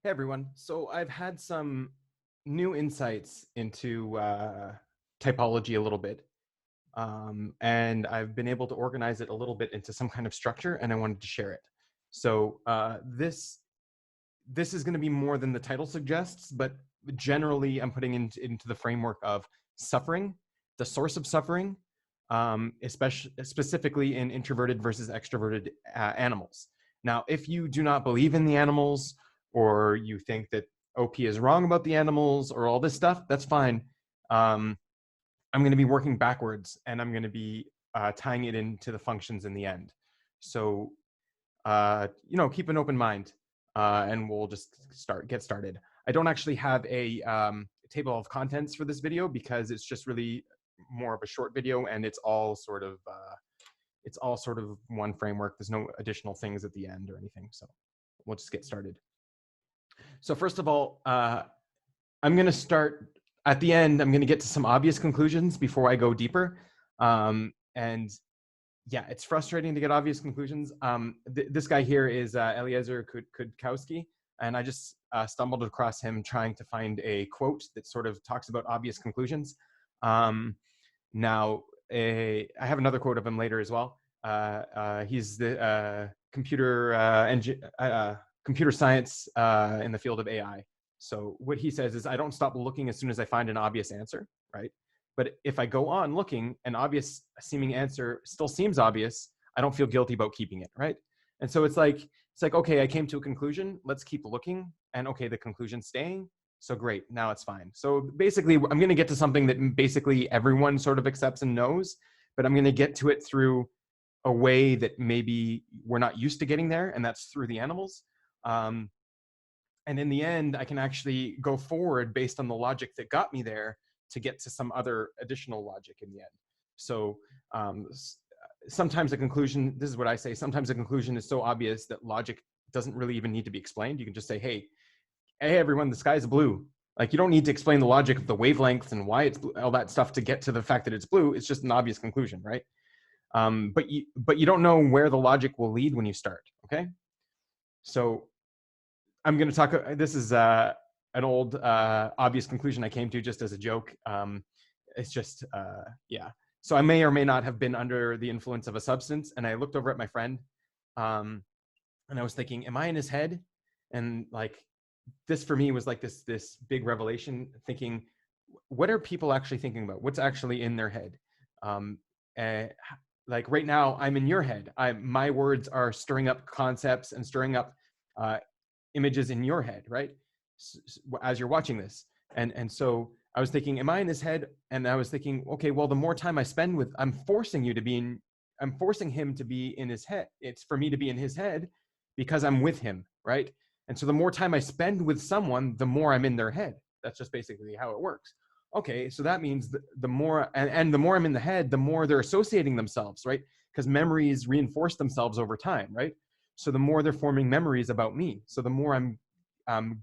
Hey everyone. So I've had some new insights into typology a little bit, and I've been able to organize it a little bit into some kind of structure, and I wanted to share it. So this is going to be more than the title suggests, but generally I'm putting into the framework of suffering, the source of suffering, especially specifically in introverted versus extroverted animals. Now, if you do not believe in the animals, or you think that OP is wrong about the animals, or all this stuff, that's fine. I'm going to be working backwards, and I'm going to be tying it into the functions in the end. So, keep an open mind, and we'll just get started. I don't actually have a table of contents for this video because it's just really more of a short video, and it's all sort of one framework. There's no additional things at the end or anything. So we'll just get started. So first of all, I'm going to start at the end. I'm going to get to some obvious conclusions before I go deeper. And yeah, it's frustrating to get obvious conclusions. This guy here is Eliezer Kudkowski, and I just stumbled across him trying to find a quote that sort of talks about obvious conclusions. Now, I have another quote of him later as well. He's the computer science in the field of AI. So what he says is, I don't stop looking as soon as I find an obvious answer, right? But if I go on looking, an obvious seeming answer still seems obvious, I don't feel guilty about keeping it, right? And so it's like, okay, I came to a conclusion, let's keep looking. And okay, the conclusion's staying, so great, now it's fine. So basically, I'm gonna get to something that basically everyone sort of accepts and knows, but I'm gonna get to it through a way that maybe we're not used to getting there, and that's through the animals. And in the end, I can actually go forward based on the logic that got me there to get to some other additional logic in the end. So sometimes a conclusion, this is what I say, sometimes a conclusion is so obvious that logic doesn't really even need to be explained. You can just say, hey everyone, the sky is blue. Like, you don't need to explain the logic of the wavelengths and why it's blue, all that stuff to get to the fact that it's blue. It's just an obvious conclusion, right? But you don't know where the logic will lead when you start, okay? So I'm going to talk, this is an old obvious conclusion I came to just as a joke. It's just, yeah. So I may or may not have been under the influence of a substance, and I looked over at my friend, and I was thinking, am I in his head? And like, this for me was like this big revelation, thinking, what are people actually thinking about? What's actually in their head? Like right now, I'm in your head. My words are stirring up concepts and stirring up images in your head, right? As you're watching this. And so I was thinking, am I in his head? And I was thinking, okay, well, the more time I spend with, I'm forcing him to be in his head. It's for me to be in his head because I'm with him, right? And so the more time I spend with someone, the more I'm in their head. That's just basically how it works. Okay, so that means the more, and the more I'm in the head, the more they're associating themselves, right? Because memories reinforce themselves over time, right? So the more they're forming memories about me. So the more I'm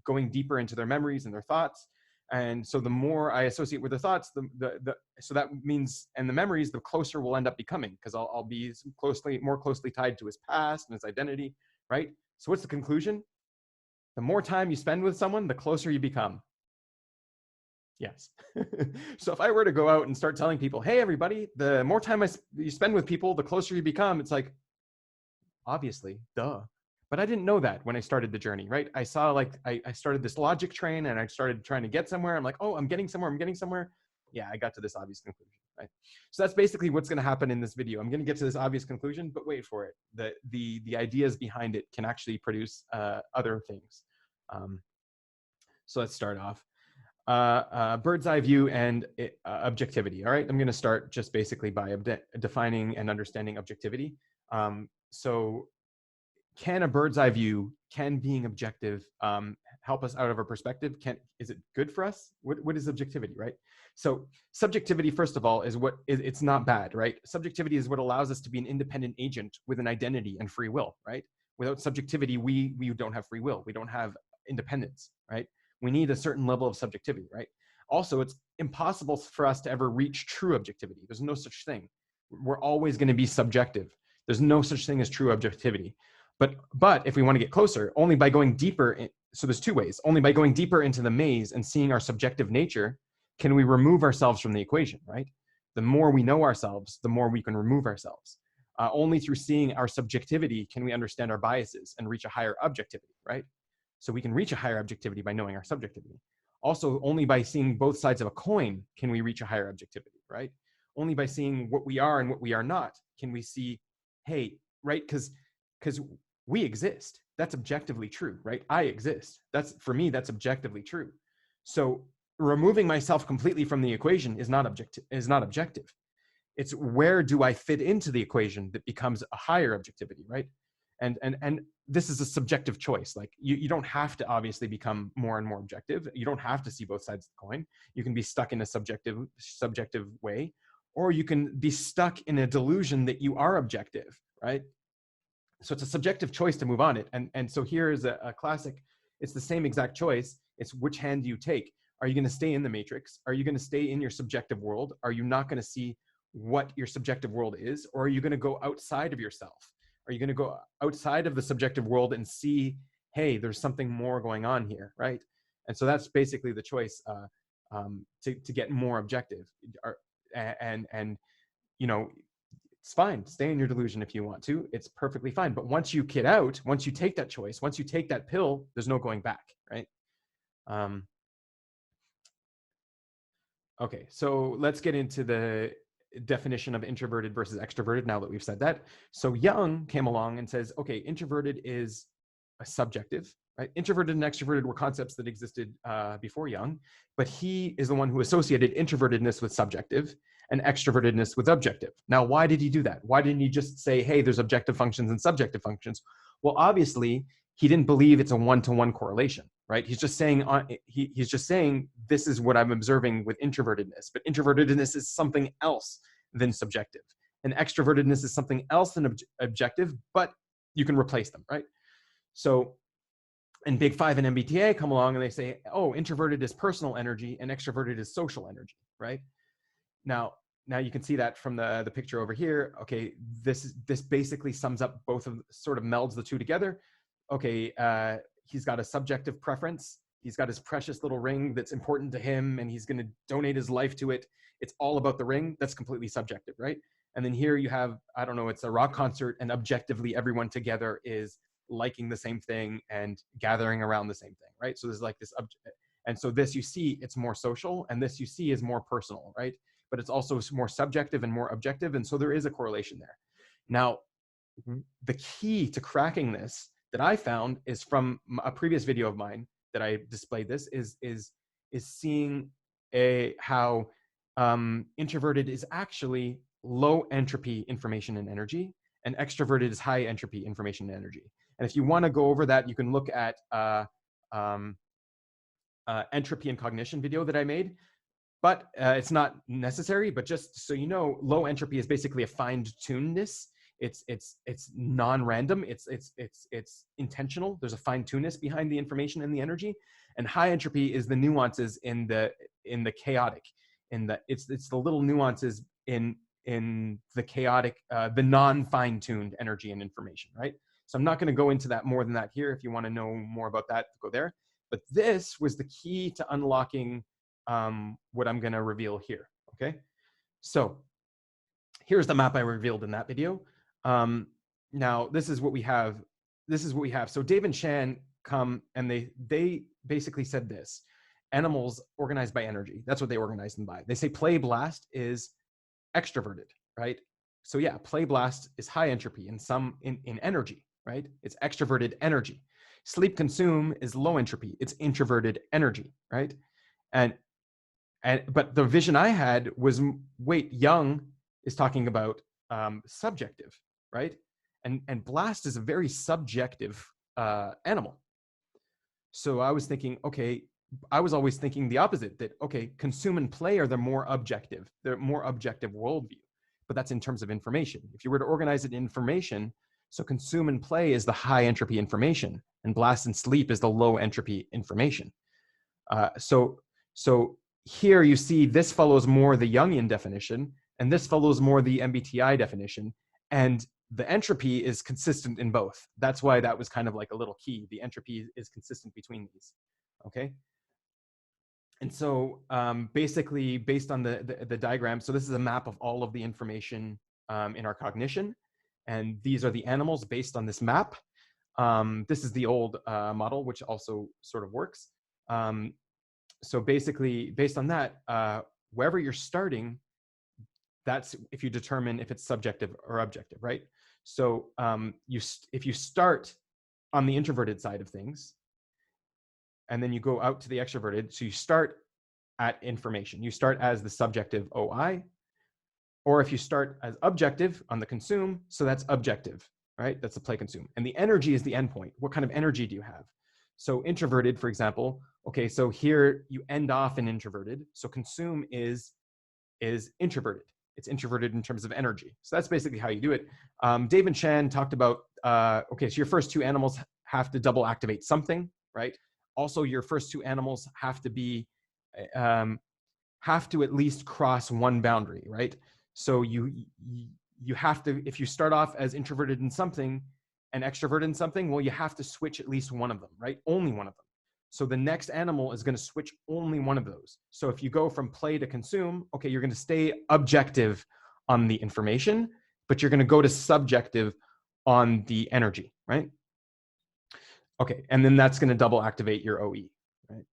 going deeper into their memories and their thoughts. And so the more I associate with their thoughts, so that means, and the memories, the closer we'll end up becoming, because I'll be more closely tied to his past and his identity, right? So what's the conclusion? The more time you spend with someone, the closer you become. Yes. So if I were to go out and start telling people, hey, everybody, the more time you spend with people, the closer you become, it's like, obviously, duh. But I didn't know that when I started the journey, right? I saw, like, I started this logic train, and I started trying to get somewhere. I'm like, oh, I'm getting somewhere. Yeah, I got to this obvious conclusion, right? So that's basically what's going to happen in this video. I'm going to get to this obvious conclusion, but wait for it. The ideas behind it can actually produce other things. So let's start off. Bird's eye view and objectivity. All right, I'm going to start just basically by defining and understanding objectivity. So can a bird's eye view, can being objective help us out of our perspective? Is it good for us? What is objectivity, right? So subjectivity, first of all, it's not bad, right? Subjectivity is what allows us to be an independent agent with an identity and free will, right? Without subjectivity, we don't have free will. We don't have independence, right? We need a certain level of subjectivity, right? Also, it's impossible for us to ever reach true objectivity. There's no such thing. We're always going to be subjective. There's no such thing as true objectivity. But if we want to get closer, only by going deeper so there's two ways. Only by going deeper into the maze and seeing our subjective nature can we remove ourselves from the equation, right? The more we know ourselves, the more we can remove ourselves. Only through seeing our subjectivity can we understand our biases and reach a higher objectivity, right? So we can reach a higher objectivity by knowing our subjectivity. Also, only by seeing both sides of a coin can we reach a higher objectivity, right? Only by seeing what we are and what we are not can we see, hey, right? Because we exist. That's objectively true, right? I exist. That's, for me, that's objectively true. So removing myself completely from the equation is not objective. It's where do I fit into the equation that becomes a higher objectivity, right? And this is a subjective choice. Like you don't have to obviously become more and more objective. You don't have to see both sides of the coin. You can be stuck in a subjective way, or you can be stuck in a delusion that you are objective, right? So it's a subjective choice to move on it. And so here is a classic. It's the same exact choice. It's which hand do you take? Are you going to stay in the matrix? Are you going to stay in your subjective world? Are you not going to see what your subjective world is? Or are you going to go outside of yourself? Are you going to go outside of the subjective world and see, hey, there's something more going on here, right? And so that's basically the choice to get more objective. And you know, it's fine. Stay in your delusion if you want to. It's perfectly fine. But once you get out, once you take that choice, once you take that pill, there's no going back, right? Okay, so let's get into the definition of introverted versus extroverted now that we've said that. So Jung came along and says, okay, introverted is a subjective, right? Introverted and extroverted were concepts that existed before Jung, but he is the one who associated introvertedness with subjective and extrovertedness with objective. Now, why did he do that? Why didn't he just say, hey, there's objective functions and subjective functions? Well, obviously, he didn't believe it's a one-to-one correlation, right? He's just saying he's just saying this is what I'm observing with introvertedness, but introvertedness is something else than subjective, and extrovertedness is something else than objective, but you can replace them, right? So, and Big Five and MBTI come along and they say, oh, introverted is personal energy and extroverted is social energy, right? Now you can see that from the picture over here. Okay, this basically sums up both of, sort of melds the two together. Okay, he's got a subjective preference. He's got his precious little ring that's important to him and he's going to donate his life to it. It's all about the ring. That's completely subjective, right? And then here you have, I don't know, it's a rock concert and objectively everyone together is liking the same thing and gathering around the same thing, right? So there's like this, and so this you see, it's more social, and this you see is more personal, right? But it's also more subjective and more objective. And so there is a correlation there. Now, the key to cracking this that I found is from a previous video of mine that I displayed this is seeing how introverted is actually low entropy information and energy, and extroverted is high entropy information and energy. And if you want to go over that, you can look at entropy and cognition video that I made. But it's not necessary. But just so you know, low entropy is basically a fine-tunedness. It's non-random. It's intentional. There's a fine-tunedness behind the information and the energy. And high entropy is the nuances in the chaotic. It's the little nuances in the chaotic, the non-fine-tuned energy and information, right? So I'm not going to go into that more than that here. If you want to know more about that, go there. But this was the key to unlocking what I'm going to reveal here. Okay, so here's the map I revealed in that video. Now this is what we have. So Dave and Shan come and they basically said this: animals organized by energy. That's what they organize them by. They say Playblast is extroverted, right? So yeah, Playblast is high entropy in energy, right? It's extroverted energy. Sleep consume is low entropy. It's introverted energy, right? But the vision I had was, wait, Jung is talking about subjective, right? And blast is a very subjective animal. So I was thinking, okay, I was always thinking the opposite, that, okay, consume and play are the more objective worldview, but that's in terms of information. If you were to organize it in information, so consume and play is the high entropy information, and blast and sleep is the low entropy information. So here you see this follows more the Jungian definition, and this follows more the MBTI definition. And the entropy is consistent in both. That's why that was kind of like a little key. The entropy is consistent between these, okay? And so basically, based on the diagram, so this is a map of all of the information in our cognition. And these are the animals based on this map. This is the old model, which also sort of works. So basically, based on that, wherever you're starting, that's if you determine if it's subjective or objective, right? So if you start on the introverted side of things, and then you go out to the extroverted, so you start at information. You start as the subjective OI, or if you start as objective on the consume, so that's objective, right? That's the play consume. And the energy is the endpoint. What kind of energy do you have? So introverted, for example, okay, so here you end off in introverted. So consume is introverted. It's introverted in terms of energy. So that's basically how you do it. Dave and Chan talked about, okay, so your first two animals have to double activate something, right? Also, your first two animals have to be, have to at least cross one boundary, right? So you have to, if you start off as introverted in something and extroverted in something, well, you have to switch at least one of them, right? Only one of them. So the next animal is going to switch only one of those. So if you go from play to consume, okay, you're going to stay objective on the information, but you're going to go to subjective on the energy, right? Okay, and then that's going to double activate your OE, right?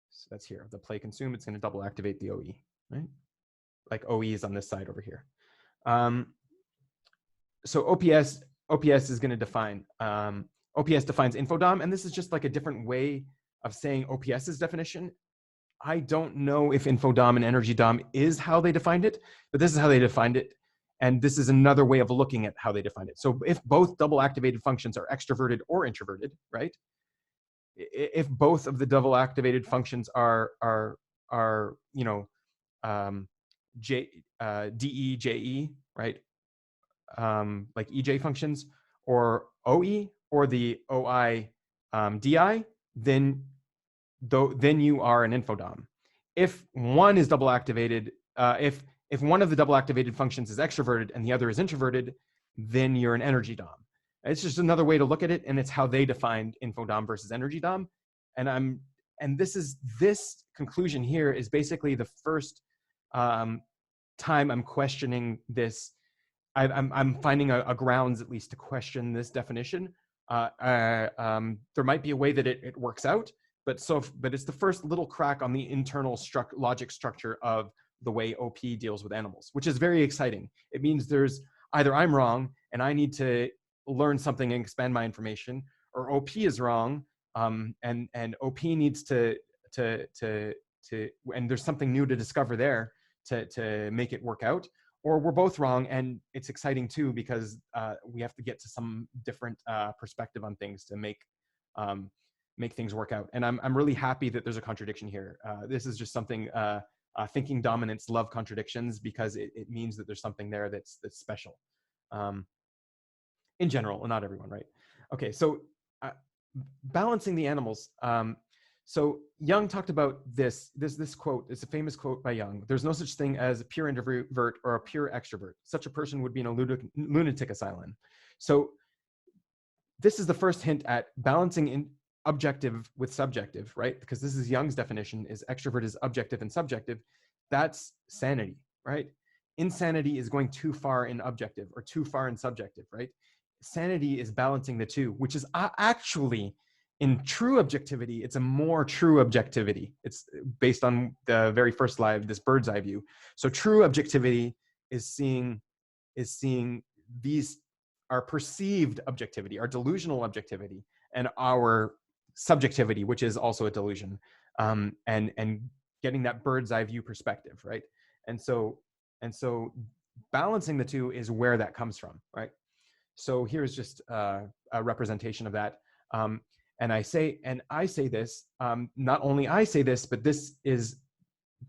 So that's here, the play consume, it's going to double activate the OE, right? Like OE is on this side over here. So OPS is going to define, OPS defines infodom, and this is just like a different way of saying OPS's definition. I don't know if infodom and energy dom is how they defined it, but this is how they defined it. And this is another way of looking at how they defined it. So if both double activated functions are extroverted or introverted, right? If both of the double activated functions are you know, DE, JE, right? Like EJ functions, or OE, or the OI DI, then you are an infodom. If one is double activated, if one of the double activated functions is extroverted and the other is introverted, then you're an energy dom. It's just another way to look at it, and it's how they defined infodom versus energy dom. And this conclusion here is basically the first time I'm questioning this. I'm finding a grounds, at least, to question this definition. There might be a way that it works out, but it's the first little crack on the internal logic structure of the way OP deals with animals, which is very exciting. It means there's either I'm wrong and I need to learn something and expand my information, or OP is wrong, and OP needs to and there's something new to discover there to make it work out. Or we're both wrong, and it's exciting too, because we have to get to some different perspective on things to make things work out. And I'm really happy that there's a contradiction here. This is just something, thinking dominants love contradictions, because it means that there's something there that's special. In general, and not everyone, right? Okay, so balancing the animals. So Jung talked about this quote. It's a famous quote by Jung. There's no such thing as a pure introvert or a pure extrovert. Such a person would be in a lunatic asylum. So this is the first hint at balancing in objective with subjective, right? Because this is Jung's definition, is extrovert is objective and subjective. That's sanity, right? Insanity is going too far in objective or too far in subjective, right? Sanity is balancing the two, which is actually, in true objectivity, it's a more true objectivity. It's based on the very first slide, this bird's eye view. So true objectivity is seeing these, our perceived objectivity, our delusional objectivity, and our subjectivity, which is also a delusion, and getting that bird's eye view perspective, right? And so balancing the two is where that comes from, right? So here's just a representation of that. And I say this, not only I say this, but this is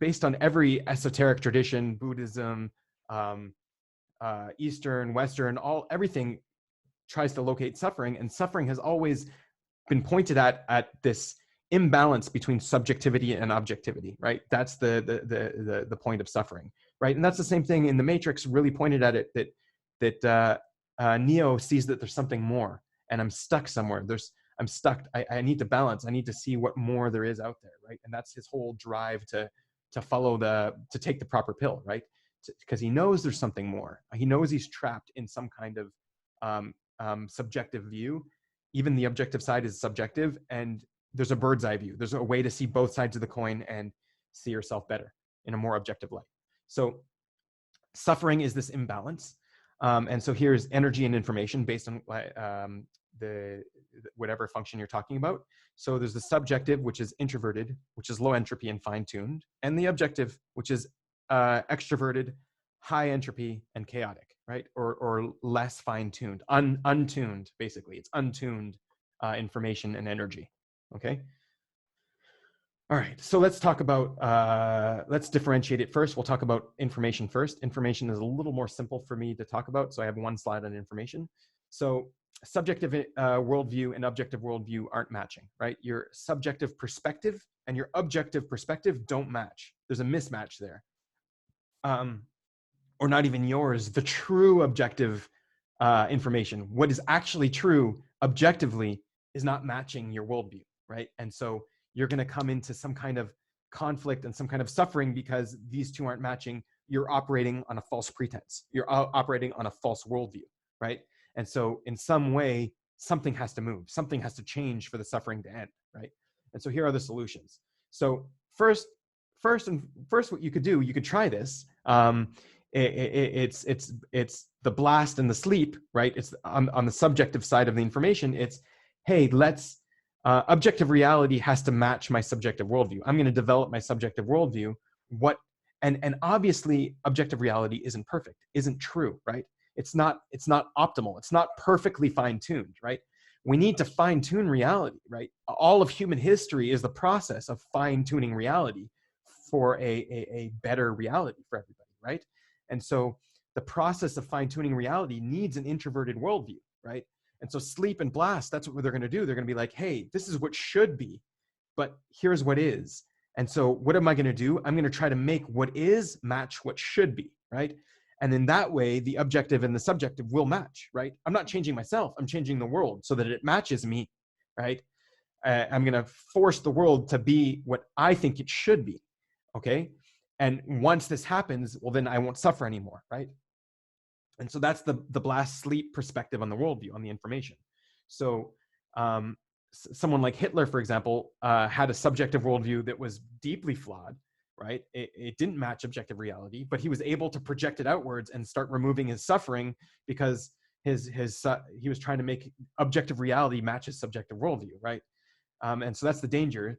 based on every esoteric tradition, Buddhism, Eastern, Western, everything tries to locate suffering, and suffering has always been pointed at this imbalance between subjectivity and objectivity, right? That's the point of suffering, right? And that's the same thing in the Matrix, really pointed at it, that Neo sees that there's something more, and I'm stuck somewhere. I'm stuck. I need to balance. I need to see what more there is out there, right? And that's his whole drive to to take the proper pill, right? Because he knows there's something more. He knows he's trapped in some kind of subjective view. Even the objective side is subjective, and there's a bird's eye view. There's a way to see both sides of the coin and see yourself better in a more objective light. So suffering is this imbalance. And so here's energy and information based on the whatever function you're talking about. So there's the subjective, which is introverted, which is low entropy and fine-tuned, and the objective, which is extroverted, high entropy and chaotic, right? Or less fine-tuned, untuned, basically. It's untuned information and energy, okay? All right, so let's talk about, let's differentiate it first. We'll talk about information first. Information is a little more simple for me to talk about, so I have one slide on information. So subjective worldview and objective worldview aren't matching, right? Your subjective perspective and your objective perspective don't match. There's a mismatch there. Or not even yours, the true objective information, what is actually true objectively is not matching your worldview, right? And so you're going to come into some kind of conflict and some kind of suffering because these two aren't matching. You're operating on a false pretense. You're operating on a false worldview, right? And so in some way, something has to move. Something has to change for the suffering to end, right? And so here are the solutions. So first, what you could do, you could try this. It's the blast and the sleep, right? It's on the subjective side of the information. It's, hey, let's, objective reality has to match my subjective worldview. I'm going to develop my subjective worldview. And obviously objective reality isn't perfect, isn't true, right? It's not optimal. It's not perfectly fine-tuned, right? We need to fine-tune reality, right? All of human history is the process of fine-tuning reality for a better reality for everybody, right? And so the process of fine-tuning reality needs an introverted worldview, right? And so sleep and blast, that's what they're going to do. They're going to be like, hey, this is what should be, but here's what is. And so what am I going to do? I'm going to try to make what is match what should be, right? And in that way, the objective and the subjective will match, right? I'm not changing myself. I'm changing the world so that it matches me, right? I'm going to force the world to be what I think it should be, okay? And once this happens, well, then I won't suffer anymore, right? And so that's the blast sleep perspective on the worldview, on the information. So someone like Hitler, for example, had a subjective worldview that was deeply flawed, right? It didn't match objective reality, but he was able to project it outwards and start removing his suffering because he was trying to make objective reality match his subjective worldview, right? And so that's the danger.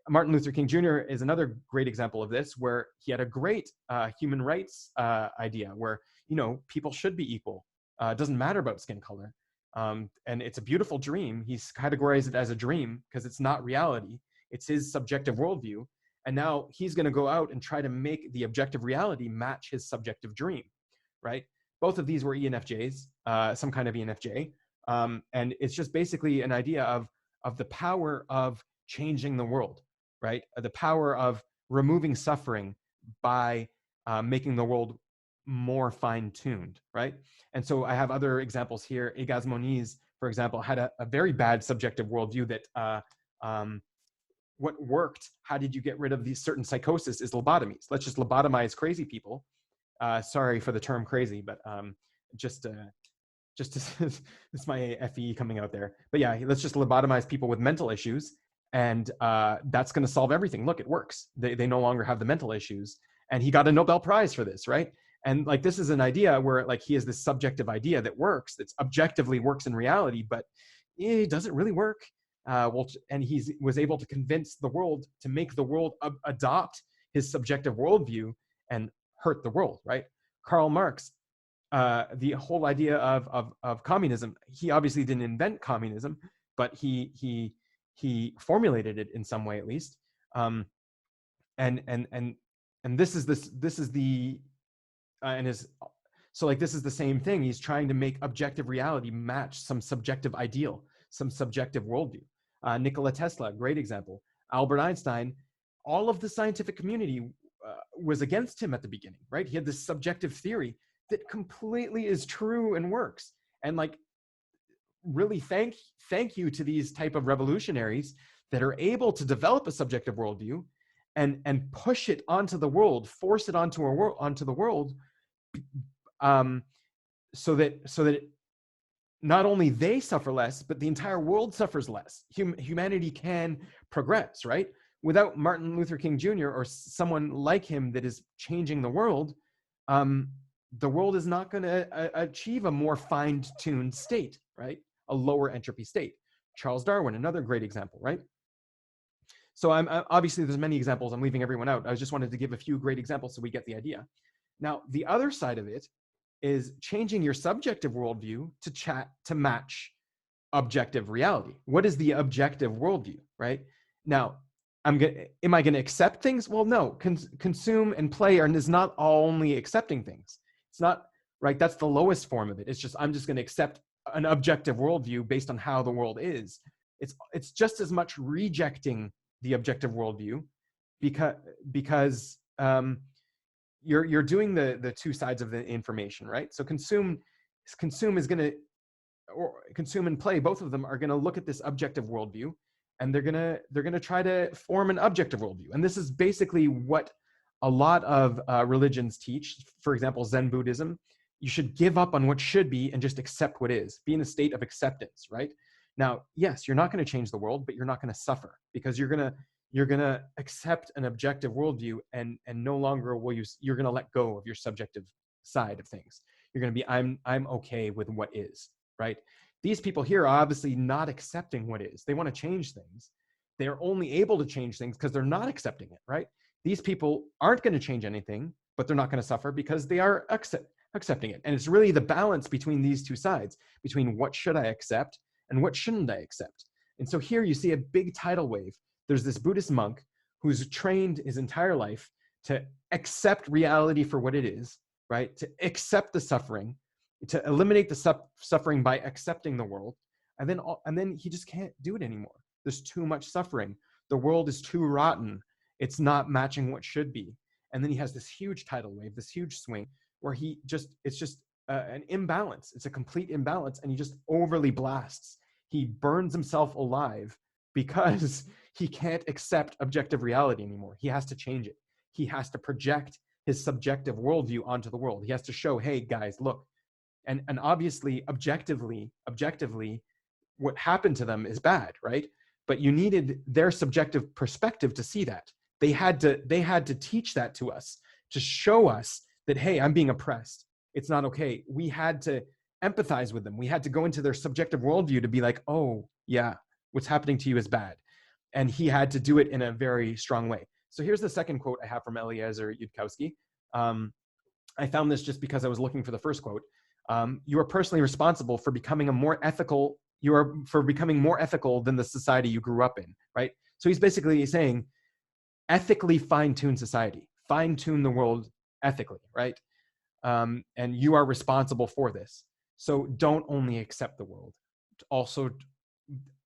Martin Luther King Jr. is another great example of this, where he had a great human rights idea where, you know, people should be equal. It doesn't matter about skin color. And it's a beautiful dream. He's categorized it as a dream because it's not reality. It's his subjective worldview. And now he's going to go out and try to make the objective reality match his subjective dream, right? Both of these were ENFJs, some kind of ENFJ. And it's just basically an idea of the power of changing the world, right? The power of removing suffering by making the world more fine-tuned, right? And so I have other examples here. Egaz Moniz, for example, had a very bad subjective worldview that what worked, how did you get rid of these certain psychosis is lobotomies. Let's just lobotomize crazy people. Sorry for the term crazy, but just it's my FE coming out there. But yeah, let's just lobotomize people with mental issues. And that's going to solve everything. Look, it works. They no longer have the mental issues. And he got a Nobel Prize for this, right? And like, this is an idea where like he has this subjective idea that works, that's objectively works in reality, but it doesn't really work. And he was able to convince the world to make the world adopt his subjective worldview and hurt the world, right? Karl Marx, the whole idea of communism, he obviously didn't invent communism, but he formulated it in some way, at least. And this is the so like, this is the same thing. He's trying to make objective reality match some subjective ideal, some subjective worldview. Nikola Tesla, great example. Albert Einstein, all of the scientific community was against him at the beginning, right? He had this subjective theory that completely is true and works. And like, really thank you to these type of revolutionaries that are able to develop a subjective worldview and push it onto the world, force it onto the world, so that not only they suffer less, but the entire world suffers less. Humanity can progress, right? Without Martin Luther King Jr. or someone like him that is changing the world is not going to achieve a more fine-tuned state, right? A lower entropy state. Charles Darwin, another great example, right? So I'm obviously there's many examples. I'm leaving everyone out. I just wanted to give a few great examples so we get the idea. Now, the other side of it is changing your subjective worldview to match objective reality. What is the objective worldview, right? Now, am I going to accept things? Well, no. Consume and play is not only accepting things. It's not, right? That's the lowest form of it. It's just, I'm just going to accept an objective worldview based on how the world is. It's just as much rejecting the objective worldview because you're doing the two sides of the information, right? So consume is going to, or consume and play, both of them are going to look at this objective worldview, and they're going to try to form an objective worldview. And this is basically what a lot of religions teach. For example, Zen Buddhism. You should give up on what should be and just accept what is. Be in a state of acceptance, right? Now, yes, you're not going to change the world, but you're not going to suffer, because you're going to accept an objective worldview, and no longer you're going to let go of your subjective side of things. You're going to be, I'm okay with what is, right? These people here are obviously not accepting what is. They want to change things. They're only able to change things because they're not accepting it, right? These people aren't going to change anything, but they're not going to suffer because they are accepting it. And it's really the balance between these two sides, between what should I accept and what shouldn't I accept. And so here you see a big tidal wave. There's this Buddhist monk who's trained his entire life to accept reality for what it is, right? To accept the suffering, to eliminate the suffering by accepting the world. And then he just can't do it anymore. There's too much suffering. The world is too rotten. It's not matching what should be. And then he has this huge tidal wave, this huge swing, where it's just an imbalance. It's a complete imbalance, and he just overly blasts. He burns himself alive because he can't accept objective reality anymore. He has to change it. He has to project his subjective worldview onto the world. He has to show, hey guys, look. And obviously, objectively, what happened to them is bad, right? But you needed their subjective perspective to see that. They had to teach that to us, to show us that, hey, I'm being oppressed. It's not okay. We had to empathize with them. We had to go into their subjective worldview to be like, oh yeah, what's happening to you is bad. And he had to do it in a very strong way. So here's the second quote I have from Eliezer Yudkowsky. I found this just because I was looking for the first quote. You are personally responsible for becoming more ethical than the society you grew up in, right? So he's basically saying, ethically fine-tune society, fine-tune the world ethically, right? And you are responsible for this. So don't only accept the world, also,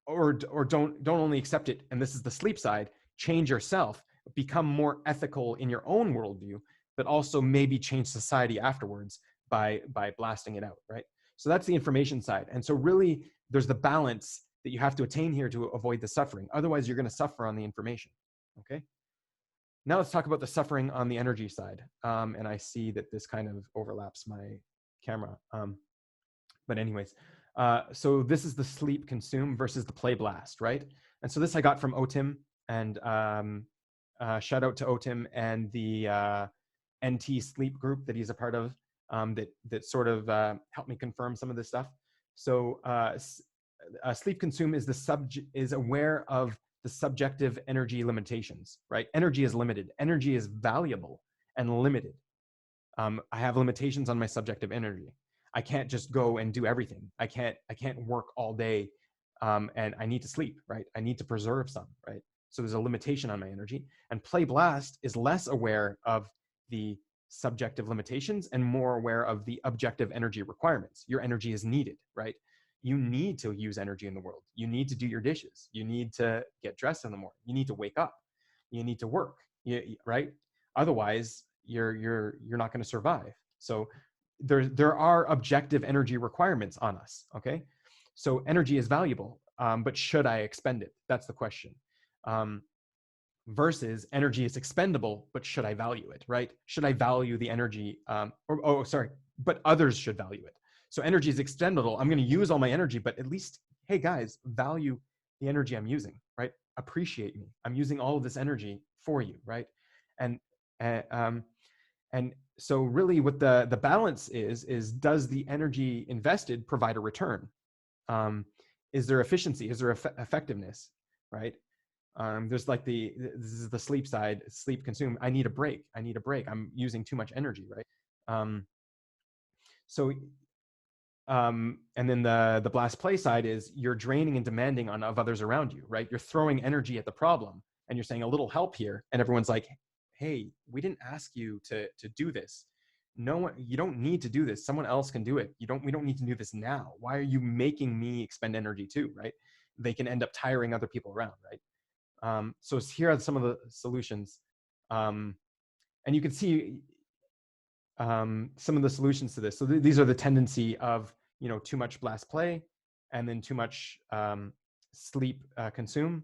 or don't only accept it. And this is the sleep side. Change yourself, become more ethical in your own worldview, but also maybe change society afterwards by blasting it out, right? So that's the information side. And so really, there's the balance that you have to attain here to avoid the suffering. Otherwise, you're going to suffer on the information. Okay. Now let's talk about the suffering on the energy side. And I see that this kind of overlaps my camera. But anyways, so this is the sleep consume versus the play blast, right? And so this I got from Otim, and shout out to Otim and the NT sleep group that he's a part of, that sort of helped me confirm some of this stuff. So sleep consume is aware of the subjective energy limitations, right? Energy is limited. Energy is valuable and limited. I have limitations on my subjective energy. I can't just go and do everything. I can't work all day, and I need to sleep, right? I need to preserve some, right? So there's a limitation on my energy. And Playblast is less aware of the subjective limitations and more aware of the objective energy requirements. Your energy is needed, right? You need to use energy in the world. You need to do your dishes. You need to get dressed in the morning. You need to wake up. You need to work, right? Otherwise, you're not going to survive. So there are objective energy requirements on us. Okay, so energy is valuable, but should I expend it? That's the question. Versus energy is expendable, but should I value it, right? Should I value the energy? But others should value it. So energy is expendable. I'm going to use all my energy, but at least, hey guys, value the energy I'm using, right? Appreciate me. I'm using all of this energy for you, right? And and so really what the balance is does the energy invested provide a return? Is there efficiency? Is there effectiveness, right? There's like this is the sleep side, sleep consume. I need a break. I'm using too much energy, right? Um, so, and then the blast play side is you're draining and demanding of others around you, right? You're throwing energy at the problem and you're saying a little help here. And everyone's like, hey, we didn't ask you to do this. No one, you don't need to do this. Someone else can do it. We don't need to do this now. Why are you making me expend energy too, right? They can end up tiring other people around, right? So here are some of the solutions. And you can see some of the solutions to this. So these are the tendency of, too much blast play and then too much sleep consume.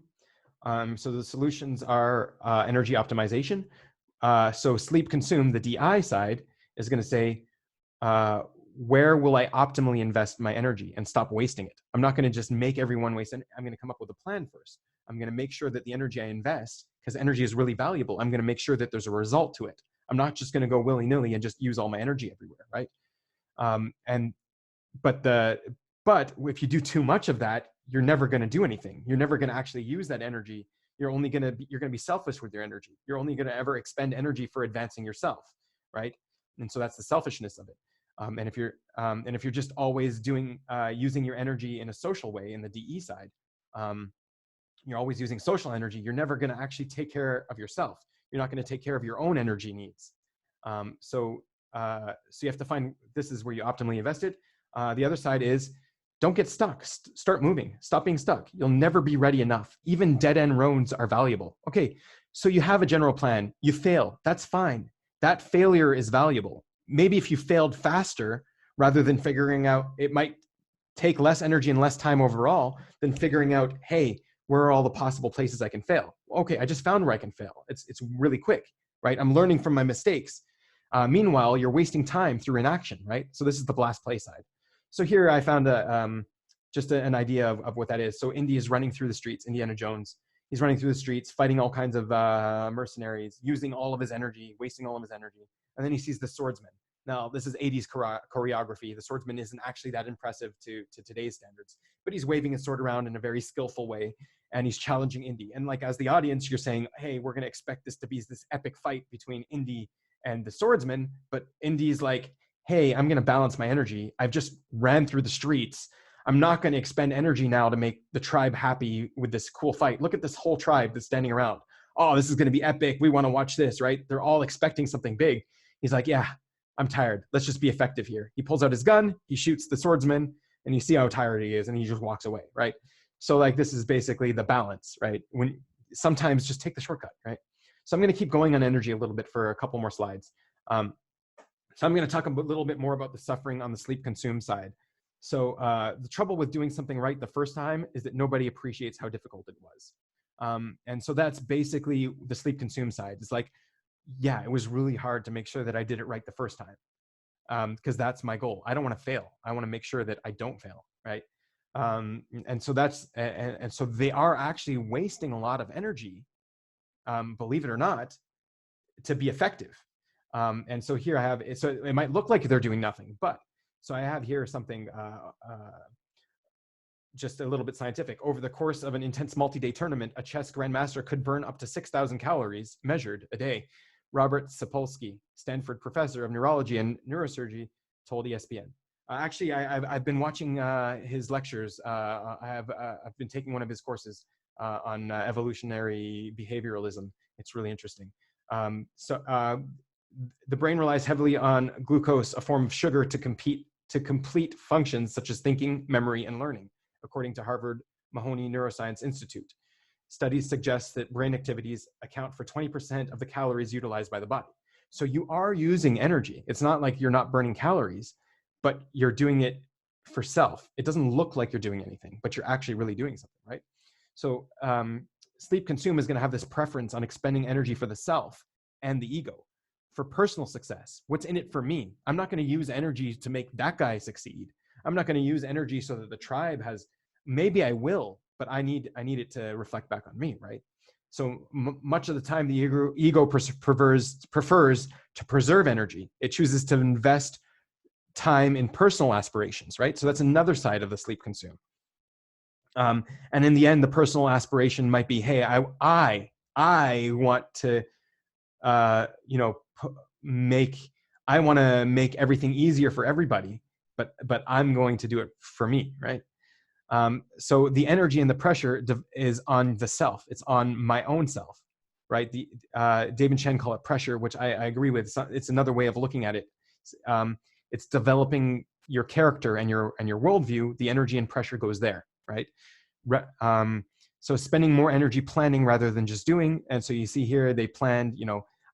So the solutions are energy optimization. So sleep consume, the DI side, is going to say, where will I optimally invest my energy and stop wasting it? I'm not going to just make everyone waste it. I'm going to come up with a plan first. I'm going to make sure that the energy I invest, because energy is really valuable, I'm going to make sure that there's a result to it. I'm not just going to go willy-nilly and just use all my energy everywhere, right? But if you do too much of that, you're never going to do anything. You're never going to actually use that energy. You're going to be selfish with your energy. You're only going to ever expend energy for advancing yourself, right? And so that's the selfishness of it. And if you're just always using your energy in a social way in the DE side, you're always using social energy, you're never going to actually take care of yourself. You're not going to take care of your own energy needs. So you have to find, this is where you optimally invest it. The other side is, don't get stuck. Start moving. Stop being stuck. You'll never be ready enough. Even dead end roads are valuable. Okay, so you have a general plan. You fail. That's fine. That failure is valuable. Maybe if you failed faster, rather than figuring out, it might take less energy and less time overall than figuring out, hey, where are all the possible places I can fail? Okay, I just found where I can fail. It's really quick, right? I'm learning from my mistakes. Meanwhile, you're wasting time through inaction, right? So this is the blast play side. So here I found an idea of what that is. So Indy is running through the streets, Indiana Jones. He's running through the streets, fighting all kinds of mercenaries, using all of his energy, wasting all of his energy. And then he sees the swordsman. Now, this is 80s choreography. The swordsman isn't actually that impressive to today's standards, but he's waving his sword around in a very skillful way, and he's challenging Indy. And like, as the audience, you're saying, hey, we're going to expect this to be this epic fight between Indy and the swordsman, but Indy's like, hey, I'm going to balance my energy. I've just ran through the streets. I'm not going to expend energy now to make the tribe happy with this cool fight. Look at this whole tribe that's standing around. Oh, this is going to be epic. We want to watch this, right? They're all expecting something big. He's like, yeah, I'm tired. Let's just be effective here. He pulls out his gun, he shoots the swordsman, and you see how tired he is, and he just walks away, right? So like, this is basically the balance, right? When sometimes just take the shortcut, right? So I'm going to keep going on energy a little bit for a couple more slides. So I'm going to talk a little bit more about the suffering on the sleep consume side. So the trouble with doing something right the first time is that nobody appreciates how difficult it was. And so that's basically the sleep consume side. It's like, yeah, it was really hard to make sure that I did it right the first time, because that's my goal. I don't want to fail. I want to make sure that I don't fail, right? And so that's, and so they are actually wasting a lot of energy, believe it or not, to be effective. And so here I have, so it might look like they're doing nothing, but so I have here something just a little bit scientific. Over the course of an intense multi-day tournament, a chess grandmaster could burn up to 6,000 calories measured a day. Robert Sapolsky, Stanford professor of neurology and neurosurgery, told ESPN. Actually, I've been watching his lectures. I've been taking one of his courses on evolutionary behavioralism. It's really interesting. The brain relies heavily on glucose, a form of sugar, to complete functions such as thinking, memory, and learning, according to Harvard Mahoney Neuroscience Institute. Studies suggest that brain activities account for 20% of the calories utilized by the body. So you are using energy. It's not like you're not burning calories, but you're doing it for self. It doesn't look like you're doing anything, but you're actually really doing something, right? So sleep consume is going to have this preference on expending energy for the self and the ego. For personal success, what's in it for me? I'm not going to use energy to make that guy succeed. I'm not going to use energy so that the tribe has, maybe I will, but I need it to reflect back on me, right? So much of the time, the ego prefers to preserve energy. It chooses to invest time in personal aspirations, right? So that's another side of the sleep consume. And in the end, the personal aspiration might be, hey, I want to, I want to make everything easier for everybody, but I'm going to do it for me, right? So the energy and the pressure is on the self. It's on my own self, right? David Chen call it pressure, which I agree with. It's another way of looking at it. It's developing your character and your worldview. The energy and pressure goes there, right? So spending more energy planning rather than just doing. And so you see here, they planned,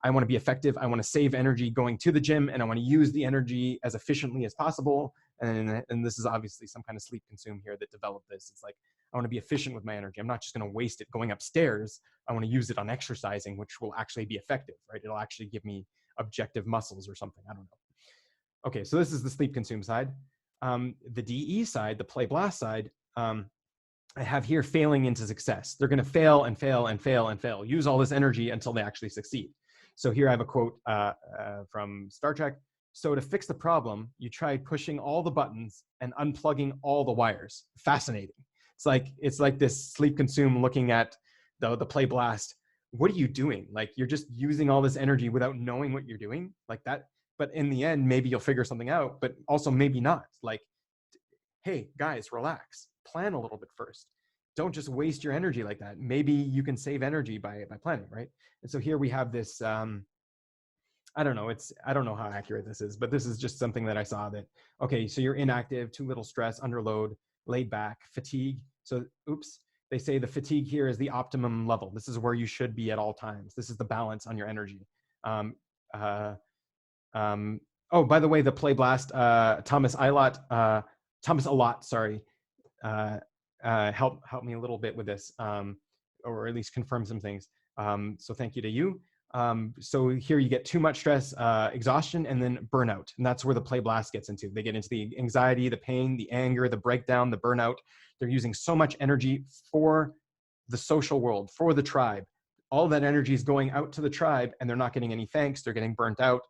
I want to be effective. I want to save energy going to the gym, and I want to use the energy as efficiently as possible. And this is obviously some kind of sleep consume here that developed this. It's like, I want to be efficient with my energy. I'm not just going to waste it going upstairs. I want to use it on exercising, which will actually be effective, right? It'll actually give me objective muscles or something. I don't know. Okay, so this is the sleep consume side. The DE side, the Playblast side, I have here failing into success. They're going to fail and fail and fail and fail, use all this energy until they actually succeed. So here I have a quote from Star Trek. So to fix the problem, you tried pushing all the buttons and unplugging all the wires. Fascinating. It's like this sleep consume looking at the Playblast. What are you doing? Like, you're just using all this energy without knowing what you're doing like that. But in the end, maybe you'll figure something out, but also maybe not. Like, hey, guys, relax. Plan a little bit first. Don't just waste your energy like that. Maybe you can save energy by planning, right? And so here we have this, I don't know how accurate this is, but this is just something that I saw that, okay, so you're inactive, too little stress, under load, laid back, fatigue. So, they say the fatigue here is the optimum level. This is where you should be at all times. This is the balance on your energy. Oh, by the way, the Playblast, Thomas Allott, sorry, help me a little bit with this, or at least confirm some things. So thank you to you. So here you get too much stress, exhaustion, and then burnout. And that's where the Playblast gets into. They get into the anxiety, the pain, the anger, the breakdown, the burnout. They're using so much energy for the social world, for the tribe. All that energy is going out to the tribe, and they're not getting any thanks. They're getting burnt out.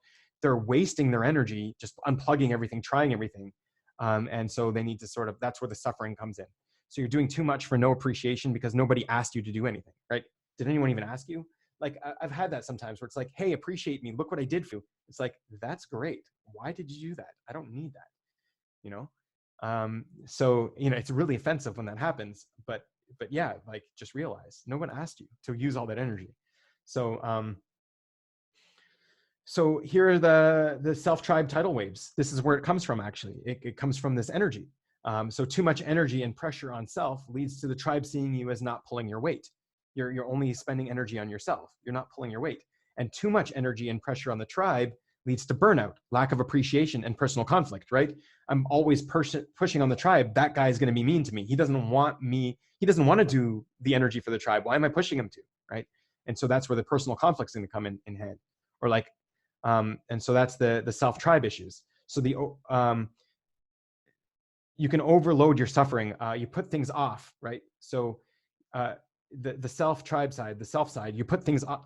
They're wasting their energy, just unplugging everything, trying everything. And so they need to that's where the suffering comes in. So you're doing too much for no appreciation because nobody asked you to do anything, right? Did anyone even ask you? Like, I've had that sometimes where it's like, hey, appreciate me. Look what I did for you. It's like, that's great. Why did you do that? I don't need that, So, it's really offensive when that happens, but yeah, like, just realize no one asked you to use all that energy. So, so here are the self-tribe tidal waves. This is where it comes from, actually. It comes from this energy. So too much energy and pressure on self leads to the tribe seeing you as not pulling your weight. You're only spending energy on yourself. You're not pulling your weight. And too much energy and pressure on the tribe leads to burnout, lack of appreciation, and personal conflict, right? I'm always pushing on the tribe. That guy is going to be mean to me. He doesn't want me. He doesn't want to do the energy for the tribe. Why am I pushing him to, right? And so that's where the personal conflict's going to come in hand. Or like, and so that's the self-tribe issues. So you can overload your suffering. You put things off, right? So the self-tribe side, the self side, you put things off.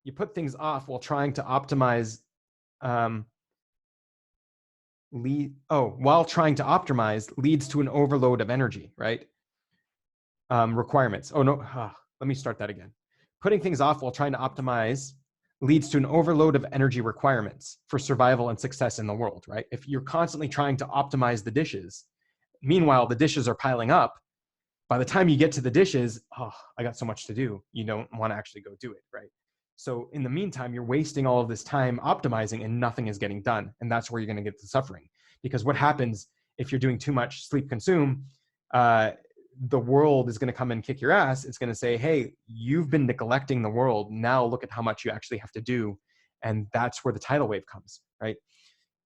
You put things off while trying to optimize. While trying to optimize leads to an overload of energy, right? Requirements. Oh no, let me start that again. Putting things off while trying to optimize leads to an overload of energy requirements for survival and success in the world, right? If you're constantly trying to optimize the dishes, meanwhile, the dishes are piling up, by the time you get to the dishes, I got so much to do. You don't want to actually go do it, right? So in the meantime, you're wasting all of this time optimizing and nothing is getting done. And that's where you're going to get the suffering. Because what happens if you're doing too much sleep consume, the world is going to come and kick your ass. It's going to say, hey, you've been neglecting the world. Now look at how much you actually have to do. And that's where the tidal wave comes, right?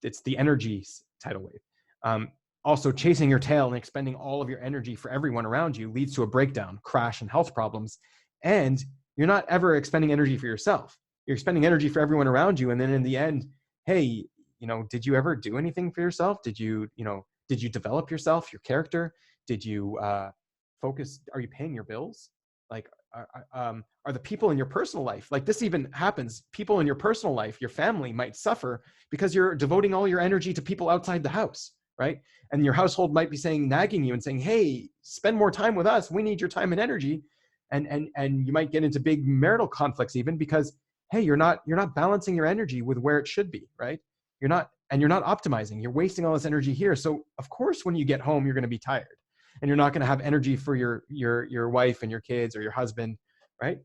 It's the energy tidal wave. Also, chasing your tail and expending all of your energy for everyone around you leads to a breakdown, crash, and health problems. And you're not ever expending energy for yourself. You're expending energy for everyone around you. And then in the end, hey, did you ever do anything for yourself? Did you develop yourself, your character? Did you focus? Are you paying your bills? Like, are the people in your personal life, like this even happens, people in your personal life, your family might suffer because you're devoting all your energy to people outside the house, right? And your household might be nagging you and saying, hey, spend more time with us. We need your time and energy. And you might get into big marital conflicts even because, hey, you're not balancing your energy with where it should be, right? You're not optimizing. You're wasting all this energy here. So of course, when you get home, you're going to be tired. And you're not going to have energy for your wife and your kids or your husband, right?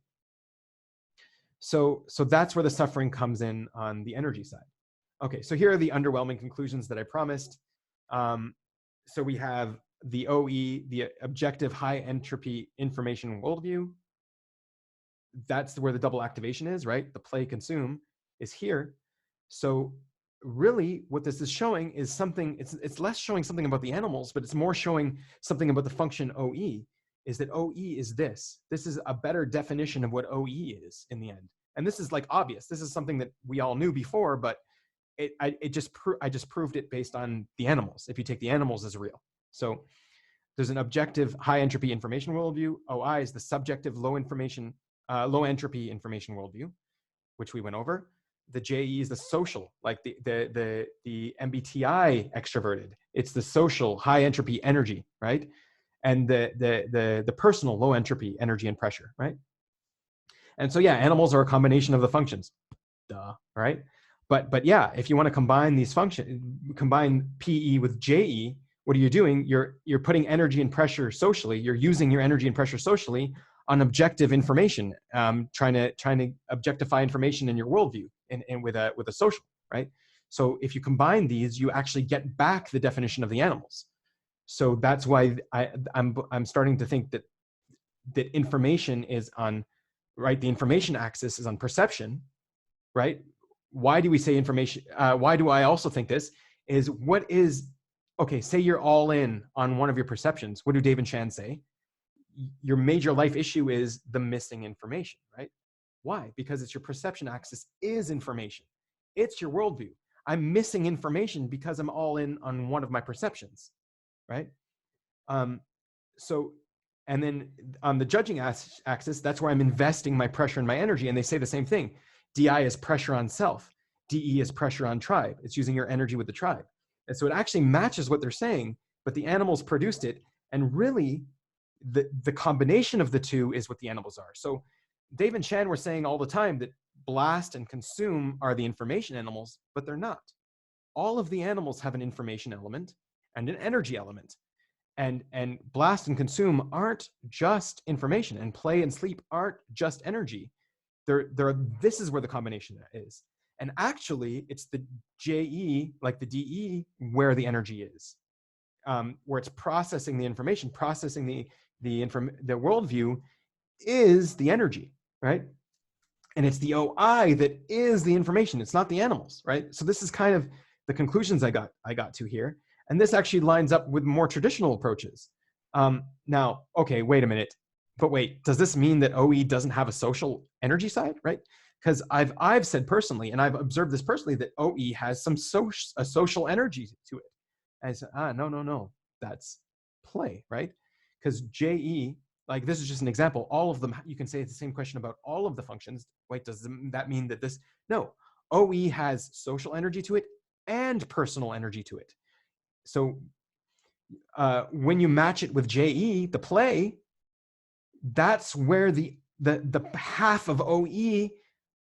So that's where the suffering comes in on the energy side. Okay, so here are the underwhelming conclusions that I promised. So we have the OE, the objective high entropy information worldview. That's where the double activation is, right? The play consume is here. So really what this is showing is something, it's less showing something about the animals, but it's more showing something about the function OE, is that OE is this. This is a better definition of what OE is in the end. And this is like obvious. This is something that we all knew before, but I just proved it based on the animals, if you take the animals as real. So there's an objective high entropy information worldview. OI is the subjective low entropy information worldview, which we went over. The JE is the social, like the MBTI extroverted. It's the social high entropy energy, right? And the personal low entropy energy and pressure, right? And so yeah, animals are a combination of the functions, duh, right? But yeah, if you want to combine these functions, combine PE with JE, what are you doing? You're putting energy and pressure socially. You're using your energy and pressure socially on objective information, trying to objectify information in your worldview and with a social, right? So if you combine these, you actually get back the definition of the animals. So that's why I'm starting to think that information is on, right? The information axis is on perception, right? Why do we say information? Why do I also think this is what is, okay, say you're all in on one of your perceptions. What do Dave and Shan say? Your major life issue is the missing information, right? Why? Because it's your perception axis is information. It's your worldview. I'm missing information because I'm all in on one of my perceptions, right? So, and then on the judging axis, that's where I'm investing my pressure and my energy. And they say the same thing. DI is pressure on self. DE is pressure on tribe. It's using your energy with the tribe. And so it actually matches what they're saying, but the animals produced it. And really, the combination of the two is what the animals are. So Dave and Shan were saying all the time that blast and consume are the information animals, but they're not. All of the animals have an information element and an energy element. And blast and consume aren't just information, and play and sleep aren't just energy. This is where the combination is. And actually, it's the JE, like the DE, where the energy is, where it's processing the information, processing the worldview is the energy, right? And it's the OI that is the information. It's not the animals, right? So this is kind of the conclusions I got to here. And this actually lines up with more traditional approaches. Now, okay, wait a minute. But wait, does this mean that OE doesn't have a social energy side, right? Because I've said personally, and I've observed this personally, that OE has some social energy to it. And I said, no, that's play, right? Because JE, like this is just an example, all of them, you can say it's the same question about all of the functions. Wait, does that mean that this? No, OE has social energy to it and personal energy to it. So when you match it with JE, the play, that's where the half of OE,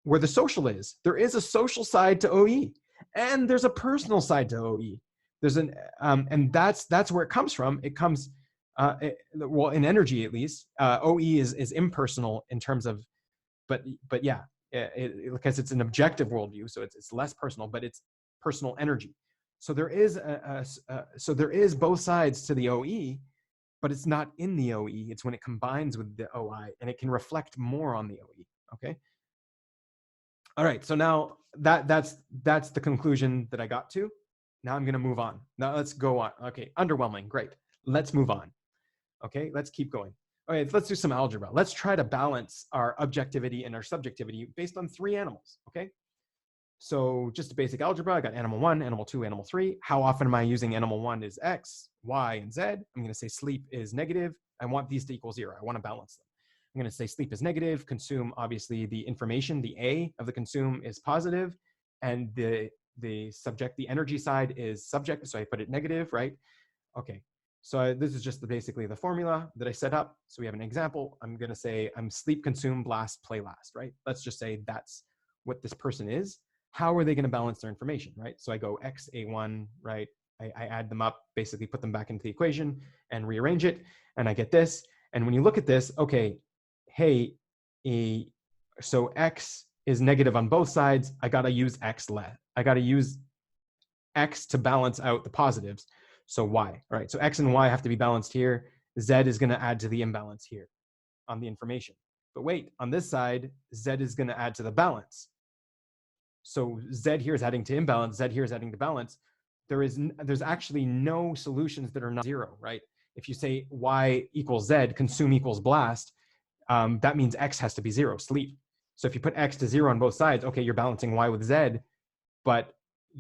where the social is. There is a social side to OE, and there's a personal side to OE. There's and that's where it comes from. It comes, well, in energy at least. OE is impersonal in terms of, but yeah, because it's an objective worldview, so it's less personal, but it's personal energy. So there is both sides to the OE, but it's not in the OE. It's when it combines with the OI, and it can reflect more on the OE. Okay. All right, so now that's the conclusion that I got to. Now I'm gonna move on. Now let's go on. Okay, underwhelming, great. Let's move on. Okay, let's keep going. Okay, let's do some algebra. Let's try to balance our objectivity and our subjectivity based on 3 animals, okay? So just a basic algebra, I got animal 1, animal 2, animal 3. How often am I using animal 1 is X, Y, and Z. I'm gonna say sleep is negative. I want these to equal 0. I wanna balance them. I'm gonna say sleep is negative, consume, obviously the information, the A of the consume is positive, and the subject, the energy side is subject, so I put it negative, right? Okay, so this is just basically the formula that I set up. So we have an example. I'm gonna say I'm sleep, consume, blast, play last, right? Let's just say that's what this person is. How are they gonna balance their information, right? So I go X, A1, right? I add them up, basically put them back into the equation and rearrange it, and I get this. And when you look at this, okay, hey, so X is negative on both sides. I gotta use X less. I gotta use X to balance out the positives. So Y, right? So X and Y have to be balanced here. Z is gonna add to the imbalance here on the information. But wait, on this side, Z is gonna add to the balance. So Z here is adding to imbalance, Z here is adding to balance. There's actually no solutions that are not 0, right? If you say Y equals Z, consume equals blast, that means X has to be 0, sleep. So if you put X to 0 on both sides, okay, you're balancing Y with Z, but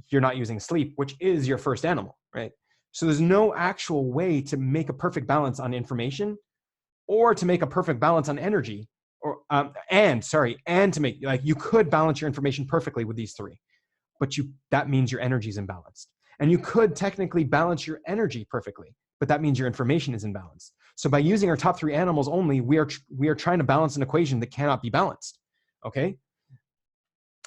you're not using sleep, which is your first animal, right? So there's no actual way to make a perfect balance on information or to make a perfect balance on energy or, and to make, like, you could balance your information perfectly with these 3, but that means your energy is imbalanced. And you could technically balance your energy perfectly, but that means your information is imbalanced. So by using our top 3 animals only, we are trying to balance an equation that cannot be balanced, okay?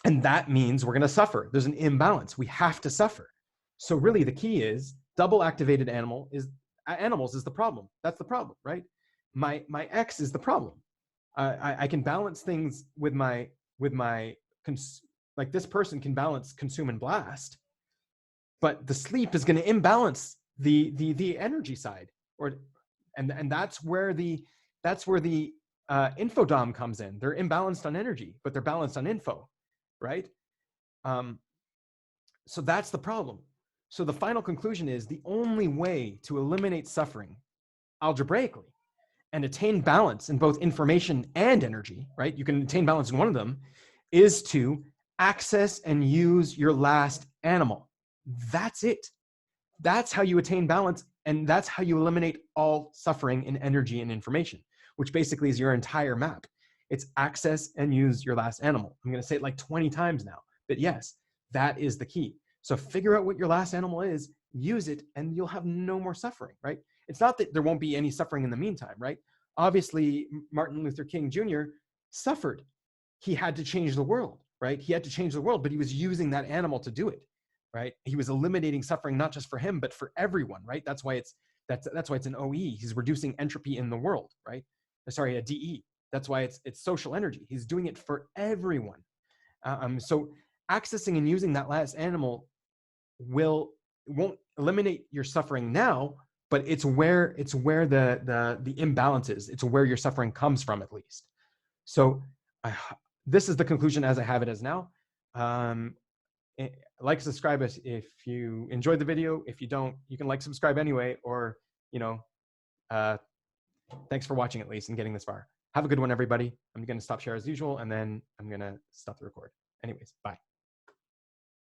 And that means we're gonna suffer. There's an imbalance, we have to suffer. So really the key is double activated animals is the problem. That's the problem, right? My X is the problem. I can balance things with my like this person can balance consume and blast, but the sleep is going to imbalance the energy side, and that's where the infodom comes in. They're imbalanced on energy, but they're balanced on info, right? So that's the problem. So the final conclusion is the only way to eliminate suffering algebraically and attain balance in both information and energy, right? You can attain balance in one of them, is to access and use your last animal. That's it. That's how you attain balance, and that's how you eliminate all suffering in energy and information, which basically is your entire map. It's access and use your last animal. I'm going to say it like 20 times now, but yes, that is the key. So figure out what your last animal is, use it, and you'll have no more suffering, right? It's not that there won't be any suffering in the meantime, right? Obviously, Martin Luther King Jr. suffered. He had to change the world, right? He had to change the world, but he was using that animal to do it, right? He was eliminating suffering not just for him, but for everyone, right? That's why it's an OE. He's reducing entropy in the world, right? Sorry, a DE. That's why it's social energy. He's doing it for everyone. So accessing and using that last animal won't eliminate your suffering now, but it's where the imbalance is. It's where your suffering comes from, at least. So this is the conclusion as I have it as now. Like, subscribe if you enjoyed the video. If you don't, you can like, subscribe anyway, or, thanks for watching at least and getting this far. Have a good one, everybody. I'm going to stop share as usual, and then I'm going to stop the record. Anyways, bye.